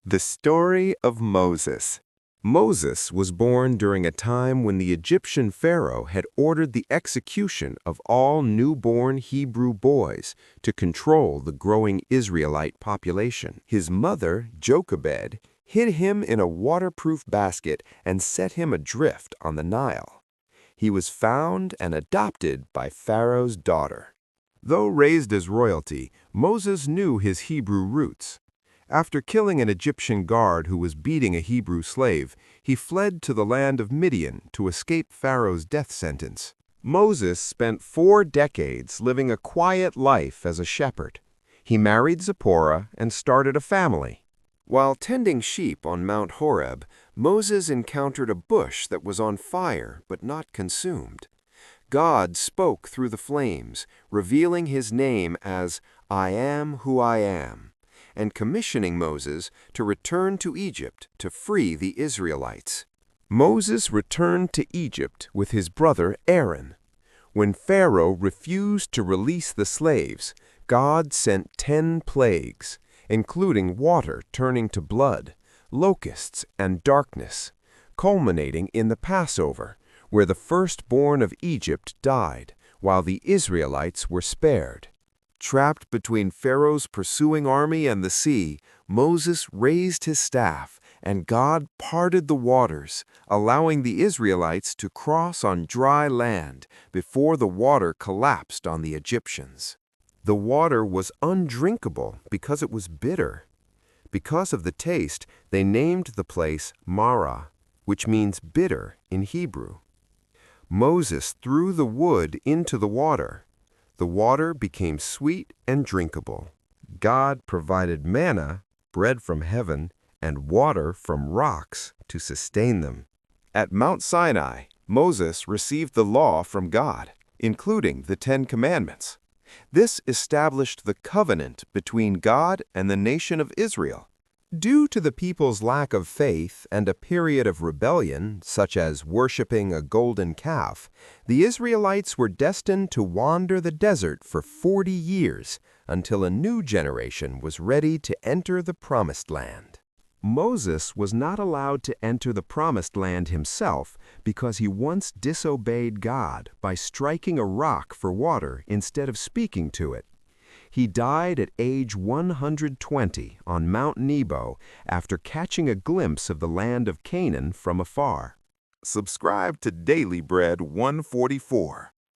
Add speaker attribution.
Speaker 1: The story of Moses. Moses was born during a time when the Egyptian Pharaoh had ordered the execution of all newborn Hebrew boys to control the growing Israelite population. His mother, Jochebed, hid him in a waterproof basket and set him adrift on the Nile. He was found and adopted by Pharaoh's daughter. Though raised as royalty, Moses knew his Hebrew roots. After killing an Egyptian guard who was beating a Hebrew slave, he fled to the land of Midian to escape Pharaoh's death sentence. Moses spent 4 decades living a quiet life as a shepherd. He married Zipporah and started a family. While tending sheep on Mount Horeb, Moses encountered a bush that was on fire but not consumed. God spoke through the flames, revealing his name as I am who I am, and commissioning Moses to return to Egypt to free the Israelites. Moses returned to Egypt with his brother Aaron. When Pharaoh refused to release the slaves, God sent 10 plagues, including water turning to blood, locusts, and darkness, culminating in the Passover, where the firstborn of Egypt died, while the Israelites were spared. Trapped between Pharaoh's pursuing army and the sea, Moses raised his staff, and God parted the waters, allowing the Israelites to cross on dry land before the water collapsed on the Egyptians. The water was undrinkable because it was bitter. Because of the taste, they named the place Marah, which means bitter in Hebrew. Moses threw the wood into the water. The water became sweet and drinkable. God provided manna, bread from heaven, and water from rocks to sustain them. At Mount Sinai, Moses received the law from God, including the 10 Commandments. This established the covenant between God and the nation of Israel. Due to the people's lack of faith and a period of rebellion, such as worshiping a golden calf, the Israelites were destined to wander the desert for 40 years until a new generation was ready to enter the Promised Land. Moses was not allowed to enter the Promised Land himself because he once disobeyed God by striking a rock for water instead of speaking to it. He died at age 120 on Mount Nebo after catching a glimpse of the land of Canaan from afar. Subscribe to Daily Bread 144.